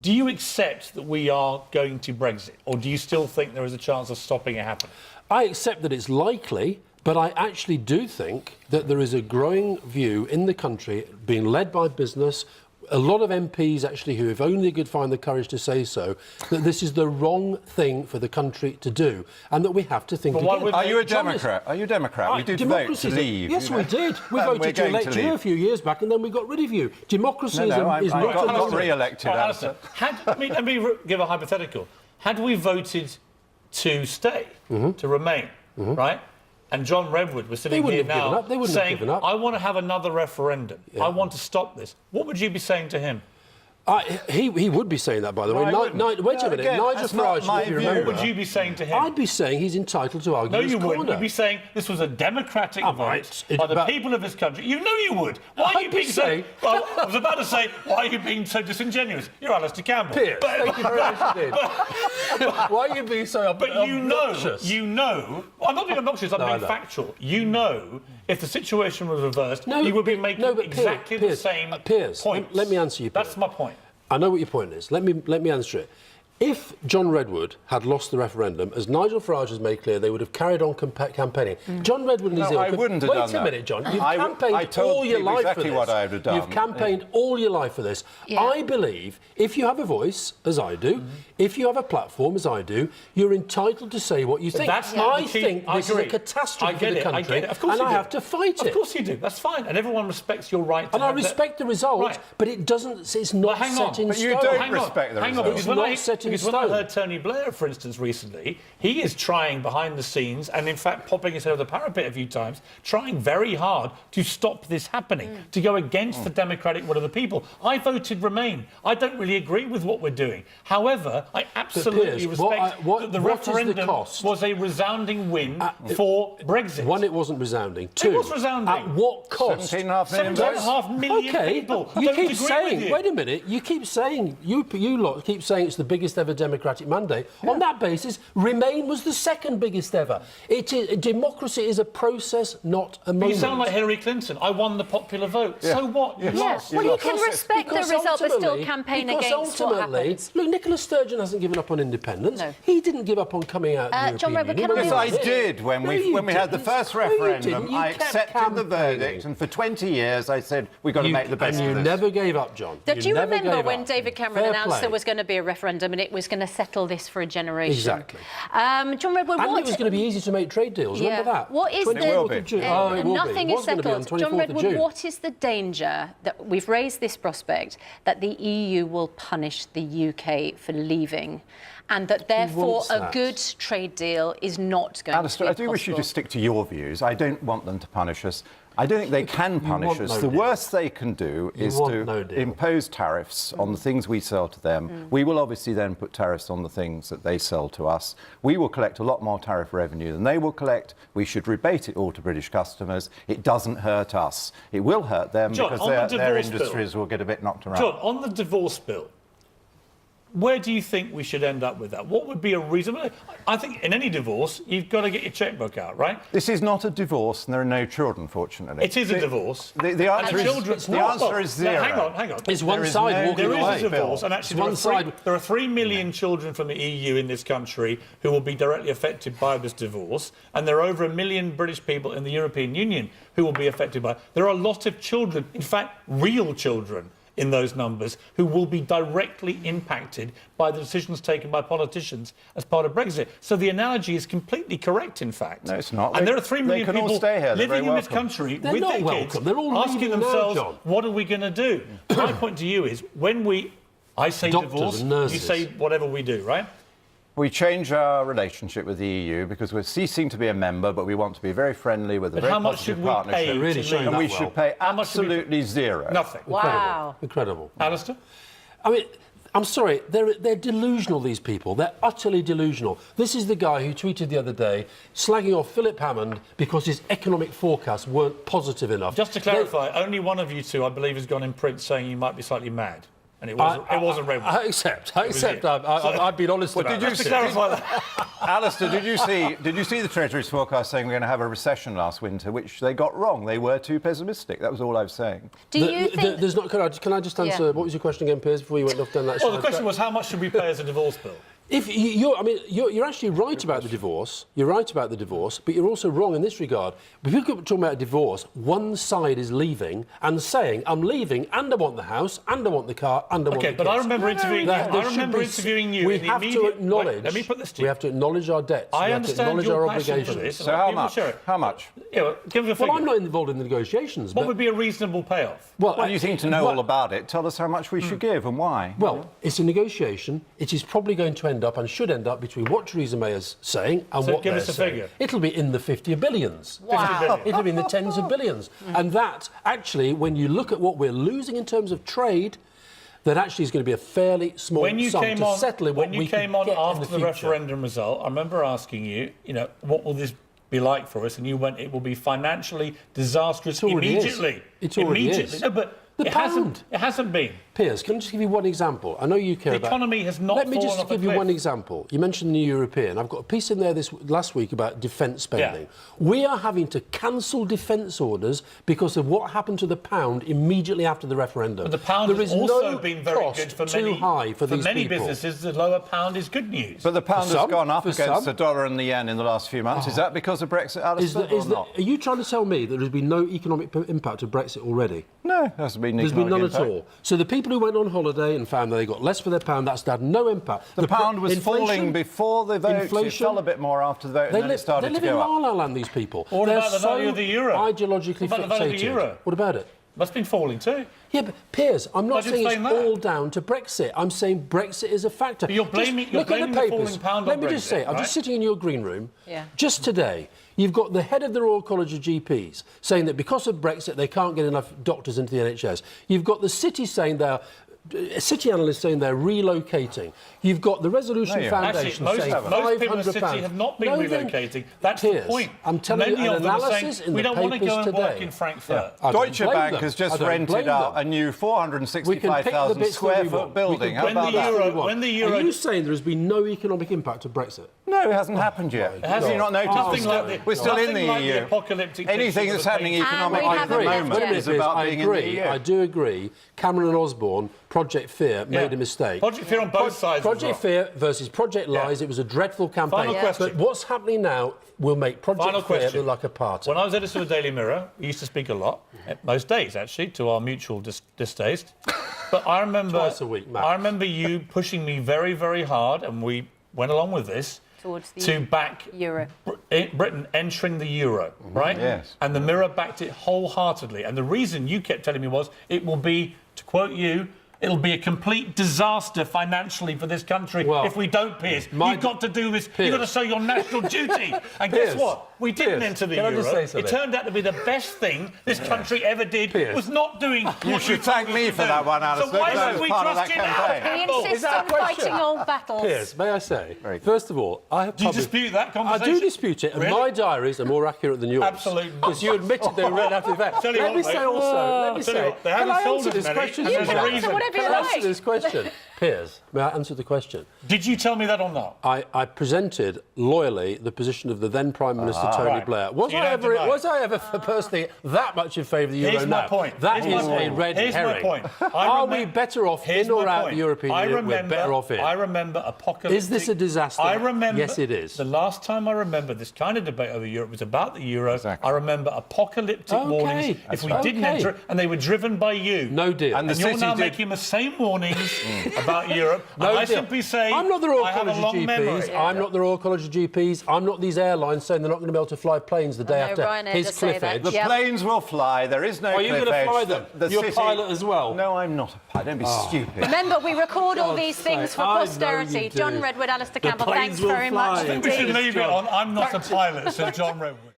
Do you accept that we are going to Brexit, or do you still think there is a chance of stopping it happening? I accept that it's likely, but I actually do think that there is a growing view in the country being led by business, a lot of MPs actually who, if only could find the courage to say so, that this is the wrong thing for the country to do and that we have to think again. Are you a Democrat? Are you a Democrat? We did vote to leave. Yes, we did. We voted to elect you a few years back and then we got rid of you. Democracy is not... got re-elected, Alastair. Let me give a hypothetical. Had we voted to stay, to remain, right? And John Redwood was sitting here now saying, I want to have another referendum. I want to stop this. What would you be saying to him? He would be saying that, by the way. Wait a minute. Again, Nigel Farage, if you remember... What would you be saying to him? I'd be saying he's entitled to argue his corner. No, you wouldn't. You'd be saying this was a democratic vote by the people of this country. You know you would. Why are you being so... Well, I was about to say, why are you being so disingenuous? You're Alastair Campbell. Piers, thank you very much indeed. Why are you being so obnoxious? You know... Well, I'm not being obnoxious, I'm being factual. You know, if the situation was reversed, you would be making exactly the same point. Let me answer you, Piers. That's my point. I know what your point is. Let me answer it. If John Redwood had lost the referendum, as Nigel Farage has made clear, they would have carried on campaigning. John Redwood and his I wouldn't have done that. Wait a minute, John. You've campaigned all your life for this. What I would have done. You've campaigned all your life for this. Yeah. I believe if you have a voice, as I do, if you have a platform, as I do, you're entitled to say what you think. I think this is a catastrophe for the country, and I have to fight it. Of course you do. That's fine, and everyone respects your right to and I respect the result, but it doesn't. It's not set in stone. But you don't respect the result. It's not set in stone. Because when I heard Tony Blair, for instance, recently, he is trying behind the scenes and, in fact, popping his head over the parapet a few times, trying very hard to stop this happening, to go against the democratic will of the people. I voted Remain. I don't really agree with what we're doing. However, I absolutely respect that the referendum was a resounding win for Brexit. One, it wasn't resounding. Two, it was resounding. At what cost? 17.5 million people. You keep saying, wait a minute, you keep saying, you lot keep saying it's the biggest ever democratic mandate. On that basis, Remain was the second biggest ever. Democracy is a process, not a moment. You sound like Hillary Clinton. I won the popular vote. Yeah. So what? You lost. Well, you can respect the result, but still campaign against what happens. Look, Nicola Sturgeon hasn't given up on independence. No. He didn't give up on coming out of the John European Redwood, Union. Yes, I did. When we had the first referendum, I accepted the verdict, and for 20 years I said, we've got to make the best of this. And you never gave up, John. Do you remember when David Cameron announced there was going to be a referendum and it was going to settle this for a generation? Exactly. John Redwood, and it was going to be easy to make trade deals. Remember that? What is nothing is settled. John Redwood, what is the danger that we've raised this prospect that the EU will punish the UK for leaving, and that therefore a good trade deal is not going to be possible? I do wish you to stick to your views. I don't want them to punish us. I don't think they can punish us. The worst they can do is to impose tariffs on the things we sell to them. We will obviously then put tariffs on the things that they sell to us. We will collect a lot more tariff revenue than they will collect. We should rebate it all to British customers. It doesn't hurt us. It will hurt them because their industries will get a bit knocked around. John, on the divorce bill, where do you think we should end up with that? What would be a reasonable... I think in any divorce, you've got to get your chequebook out, right? This is not a divorce, and there are no children, fortunately. It is a divorce. The answer is zero. No, hang on. It's one side walking away. There is a divorce, and actually there are 3 million children from the EU in this country who will be directly affected by this divorce, and there are over 1 million British people in the European Union who will be affected by it. There are a lot of children, in fact, real children, in those numbers, who will be directly impacted by the decisions taken by politicians as part of Brexit. So the analogy is completely correct, in fact. No, it's not. And there are 3 million people living in this country with their kids, asking themselves, what are we going to do? My point to you is, when I say divorce, you say whatever we do, right? We change our relationship with the EU because we're ceasing to be a member, but we want to be very friendly with a very positive partnership. And we should pay absolutely zero. Nothing. Wow. Incredible. Alastair? I mean, I'm sorry, they're delusional, these people. They're utterly delusional. This is the guy who tweeted the other day slagging off Philip Hammond because his economic forecasts weren't positive enough. Just to clarify, only one of you two, I believe, has gone in print saying you might be slightly mad. And it wasn't Redwood. I accept. I've been honest about did you that. Just to clarify that. Alistair, did you see the Treasury's forecast saying we're going to have a recession last winter, which they got wrong? They were too pessimistic. That was all I was saying. Do you think... There's not... Can I just answer... Yeah. What was your question again, Piers, before you went off down that... Well, the question was, how much should we pay as a divorce bill? If you're actually right about the divorce. You're right about the divorce, but you're also wrong in this regard. If you're talking about a divorce, one side is leaving and saying, "I'm leaving, and I want the house, and I want the car, and I want the kids." Okay, but I remember interviewing you. I remember interviewing you. We have to acknowledge. Wait, let me put this to you. We have to acknowledge our debts. I understand your passion for this. So how much? How much? Yeah, well, give us a figure. Well, I'm not involved in the negotiations. What would be a reasonable payoff? Well, you seem to know all about it. Tell us how much we should give and why. Well, it's a negotiation. It is probably going to end up and should end up between what Theresa May is saying and what they're saying. Give us a figure. It'll be in the 50 billions. Wow. It'll be in the tens of billions. And that, actually, when you look at what we're losing in terms of trade, that actually is going to be a fairly small sum to settle in what we can get after in the referendum result, I remember asking you, what will this be like for us? And you went, it will be financially disastrous immediately. It already is. No, but the pound. It hasn't been. Piers, can I just give you one example? I know you care about... The economy has not fallen off a cliff. Let me just give you one example. You mentioned the European. I've got a piece in there last week about defence spending. Yeah. We are having to cancel defence orders because of what happened to the pound immediately after the referendum. But the pound has also been very good for many, high for these many people. businesses. The lower pound is good news. But the pound has gone up against the dollar and the yen in the last few months. Is that because of Brexit, Alistair, or not? Are you trying to tell me that there's been no economic impact of Brexit already? No, there hasn't been economic none impact. At all. So the people who went on holiday and found that they got less for their pound, that's had no impact. The pound was falling before the vote. It fell a bit more after the vote, and then it started to go up. They live in La La Land, these people. What about the value of the euro? Ideologically fixated. What about the value of the euro? What about it? That's been falling too. Yeah, but Piers, I'm not saying it's all down to Brexit. I'm saying Brexit is a factor. But you're blaming the falling pound on Brexit. Let me just say, I'm just sitting in your green room. Yeah. Just today, you've got the head of the Royal College of GPs saying that because of Brexit, they can't get enough doctors into the NHS. You've got the city saying city analysts saying they're relocating. You've got the Resolution Foundation saying £500. Most people in the city have not been relocating. That's the point. I'm telling you, an analysis in the papers today. We don't want to go and work in Frankfurt. Yeah. Deutsche Bank has just rented out a new 465,000 square foot building. How about that? Are you saying there has been no economic impact of Brexit? No, it hasn't happened yet. Have you not noticed? We're still in the EU. Anything that's happening economically at the moment is about being in the EU. I do agree. Cameron and Osborne, Project Fear, made a mistake. Project Fear on both sides. Project Fear versus Project Lies. It was a dreadful campaign. Final question. But what's happening now will make Project Fear look like a party. When I was editor of the Daily Mirror, we used to speak a lot, most days actually, to our mutual distaste. But I remember twice a week, Matt. I remember you pushing me very, very hard, and we went along with this to back Britain entering the euro, right? Yes. And the Mirror backed it wholeheartedly. And the reason you kept telling me was it will be, to quote you, it'll be a complete disaster financially for this country if we don't, Piers. You've got to do this. You've got to show your national duty. And guess what? We didn't enter the euro. It turned out to be the best thing this country ever did. Was not doing. You should thank me for that one, Alistair. So why should we trust you now? He insists on fighting old battles. Piers, may I say? First of all, I have. Do you dispute that conversation? I do dispute it, and my diaries are more accurate than yours. Absolutely. Because you admitted they were read after the fact. Let me say also. They haven't sold as many. You can answer whatever you like. This question. Piers, may I answer the question? Did you tell me that or not? I presented loyally the position of the then Prime Minister Tony Blair. Was I ever personally that much in favour of the euro? Here's my point. That is a red herring. Here's my point. Are we better off in or out of the European Union? We're better off in. I remember apocalyptic... Is this a disaster? I remember... Yes, it is. The last time I remember this kind of debate over Europe was about the euro. Exactly. I remember apocalyptic warnings if we didn't enter it, and they were driven by you. No deal. And you're now making the same warnings about Europe. No I simply say I'm not the Royal I have College a long of GPs. memory. I'm not the Royal College of GPs. I'm not these airlines saying they're not going to be able to fly planes the day after his cliff edge. The planes will fly. There is no cliff edge. Are you going to fly them? You're a pilot as well. No, I'm not a pilot. Don't be stupid. Remember, we record all these things for posterity. John Redwood, Alastair Campbell, thanks very much indeed. We should leave it on I'm not a pilot, says John Redwood.